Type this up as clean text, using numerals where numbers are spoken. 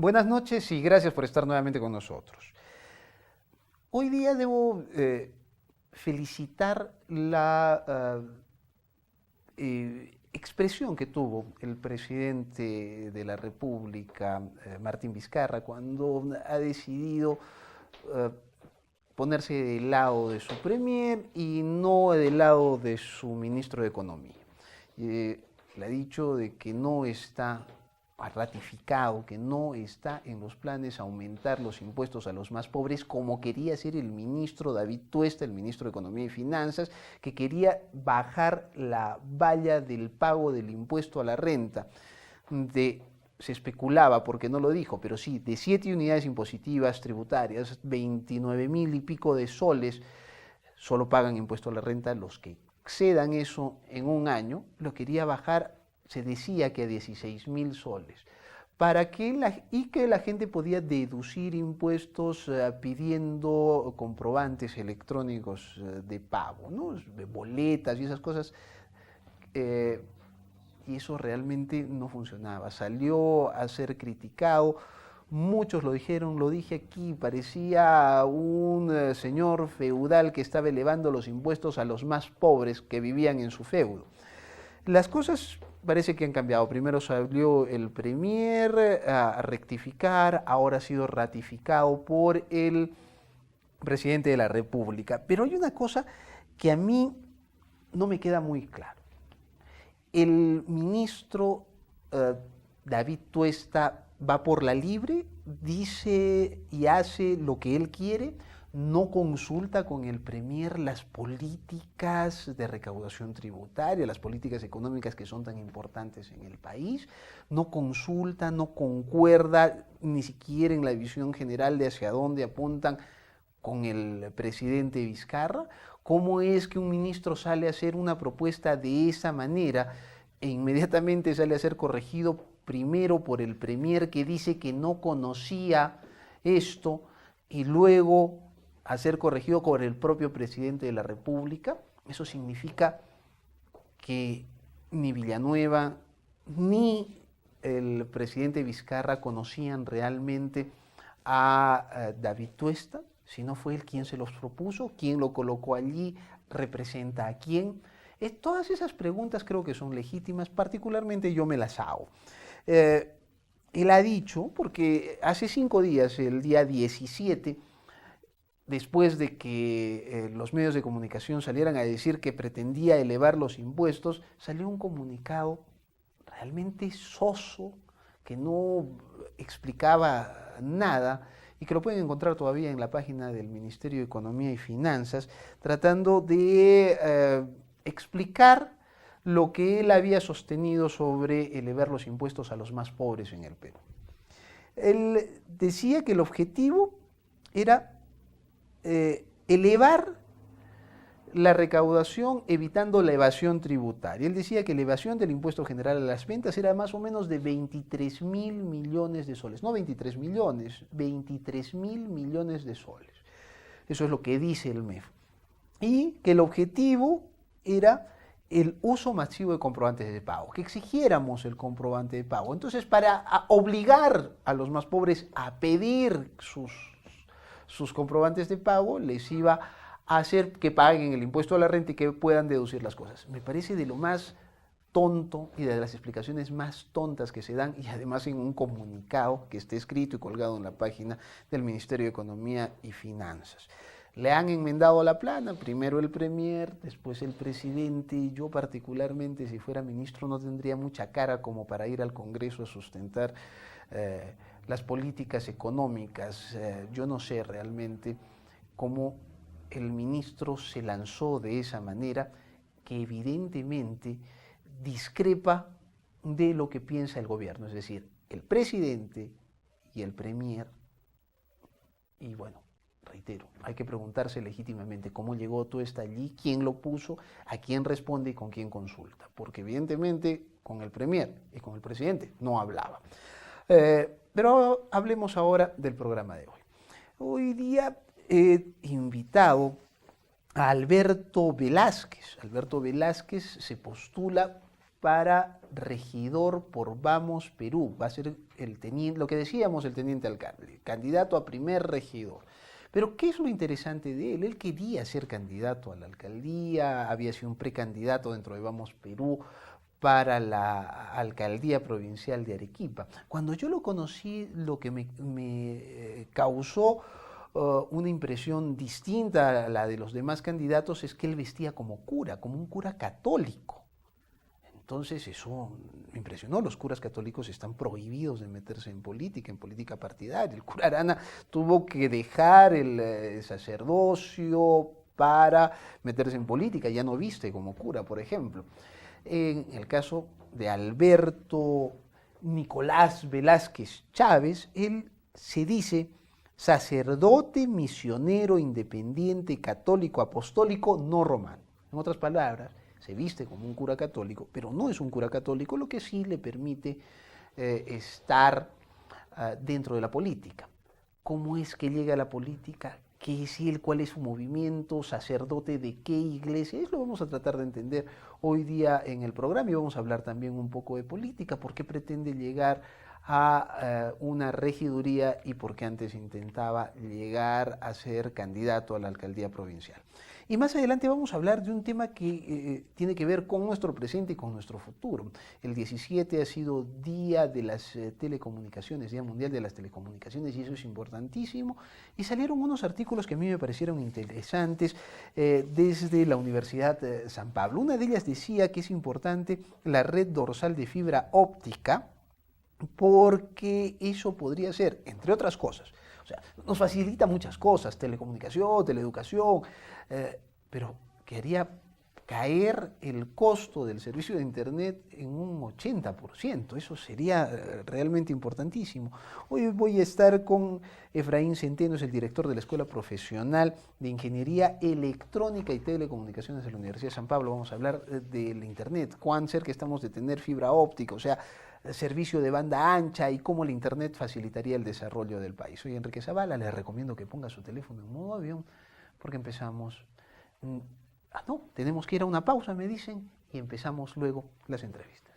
Buenas noches y gracias por estar nuevamente con nosotros. Hoy día debo felicitar la expresión que tuvo el presidente de la República, Martín Vizcarra, cuando ha decidido eh, ponerse del lado de su premier y no del lado de su ministro de Economía. Le ha dicho de que no está, ha ratificado que no está en los planes aumentar los impuestos a los más pobres como quería hacer el ministro David Tuesta, el ministro de Economía y Finanzas, que quería bajar la valla del pago del impuesto a la renta se especulaba, porque no lo dijo, pero sí, de 7 unidades impositivas tributarias, 29.000 y pico de soles, solo pagan impuesto a la renta los que excedan eso en un año, lo quería bajar, se decía que a 16.000 soles, para que la gente podía deducir impuestos pidiendo comprobantes electrónicos de pago, ¿no? De boletas y esas cosas. eh, y eso realmente no funcionaba. Salió a ser criticado, muchos lo dijeron, lo dije aquí, parecía un señor feudal que estaba elevando los impuestos a los más pobres que vivían en su feudo. Las cosas parece que han cambiado. Primero salió el premier a rectificar, ahora ha sido ratificado por el presidente de la República. Pero hay una cosa que a mí no me queda muy claro. El ministro David Tuesta va por la libre, dice y hace lo que él quiere, no consulta con el premier las políticas de recaudación tributaria, las políticas económicas que son tan importantes en el país, no consulta, no concuerda ni siquiera en la visión general de hacia dónde apuntan con el presidente Vizcarra. ¿Cómo es que un ministro sale a hacer una propuesta de esa manera e inmediatamente sale a ser corregido primero por el premier que dice que no conocía esto y luego a ser corregido por el propio presidente de la República? Eso significa que ni Villanueva ni el presidente Vizcarra conocían realmente a David Tuesta, si no fue él quien se los propuso, quién lo colocó allí, representa a quién. Todas esas preguntas creo que son legítimas, particularmente yo me las hago. Él ha dicho, porque hace 5 días, el día 17, después de que los medios de comunicación salieran a decir que pretendía elevar los impuestos, salió un comunicado realmente soso, que no explicaba nada y que lo pueden encontrar todavía en la página del Ministerio de Economía y Finanzas, tratando de explicar lo que él había sostenido sobre elevar los impuestos a los más pobres en el Perú. Él decía que el objetivo era elevar la recaudación evitando la evasión tributaria. Él decía que la evasión del impuesto general a las ventas era más o menos de 23.000 millones de soles. No 23 millones, 23.000 millones de soles. Eso es lo que dice el MEF. Y que el objetivo era el uso masivo de comprobantes de pago, que exigiéramos el comprobante de pago. Entonces, para obligar a los más pobres a pedir sus comprobantes de pago, les iba a hacer que paguen el impuesto a la renta y que puedan deducir las cosas. Me parece de lo más tonto y de las explicaciones más tontas que se dan, y además en un comunicado que esté escrito y colgado en la página del Ministerio de Economía y Finanzas. Le han enmendado la plana, primero el premier, después el presidente. Yo particularmente, si fuera ministro, no tendría mucha cara como para ir al Congreso a sustentar las políticas económicas. Yo no sé realmente cómo el ministro se lanzó de esa manera, que evidentemente discrepa de lo que piensa el gobierno, es decir, el presidente y el premier. Y bueno, reitero, hay que preguntarse legítimamente cómo llegó todo esto allí, quién lo puso, a quién responde y con quién consulta, porque evidentemente con el premier y con el presidente no hablaba. Pero hablemos ahora del programa de hoy. Hoy día he invitado a Alberto Velázquez. Alberto Velázquez se postula para regidor por Vamos Perú. Va a ser el teniente, lo que decíamos, el teniente alcalde, candidato a primer regidor. Pero ¿qué es lo interesante de él? Él quería ser candidato a la alcaldía, había sido un precandidato dentro de Vamos Perú para la alcaldía provincial de Arequipa. Cuando yo lo conocí, lo que me causó una impresión distinta a la de los demás candidatos es que él vestía como un cura católico. Entonces eso me impresionó, los curas católicos están prohibidos de meterse en política partidaria. El cura Arana tuvo que dejar el sacerdocio para meterse en política, ya no viste como cura, por ejemplo. En el caso de Alberto Nicolás Velázquez Chávez, él se dice sacerdote, misionero, independiente, católico, apostólico, no romano. En otras palabras, se viste como un cura católico, pero no es un cura católico, lo que sí le permite estar dentro de la política. ¿Cómo es que llega a la política? ¿Qué es él? ¿Cuál es su movimiento? ¿Sacerdote de qué iglesia? Eso lo vamos a tratar de entender hoy día en el programa y vamos a hablar también un poco de política, por qué pretende llegar a una regiduría y por qué antes intentaba llegar a ser candidato a la alcaldía provincial. Y más adelante vamos a hablar de un tema que tiene que ver con nuestro presente y con nuestro futuro. El 17 ha sido Día de las Telecomunicaciones, Día Mundial de las Telecomunicaciones, y eso es importantísimo. Y salieron unos artículos que a mí me parecieron interesantes desde la Universidad San Pablo. Una de ellas decía que es importante la red dorsal de fibra óptica, porque eso podría ser, entre otras cosas, o sea, nos facilita muchas cosas, telecomunicación, teleeducación, pero que haría caer el costo del servicio de Internet en un 80%. Eso sería realmente importantísimo. Hoy voy a estar con Efraín Centeno, es el director de la Escuela Profesional de Ingeniería Electrónica y Telecomunicaciones de la Universidad de San Pablo. Vamos a hablar del Internet, cuán cerca estamos de tener fibra óptica, o sea, servicio de banda ancha y cómo el Internet facilitaría el desarrollo del país. Soy Enrique Zavala, les recomiendo que ponga su teléfono en modo avión porque empezamos... no, tenemos que ir a una pausa, me dicen, y empezamos luego las entrevistas.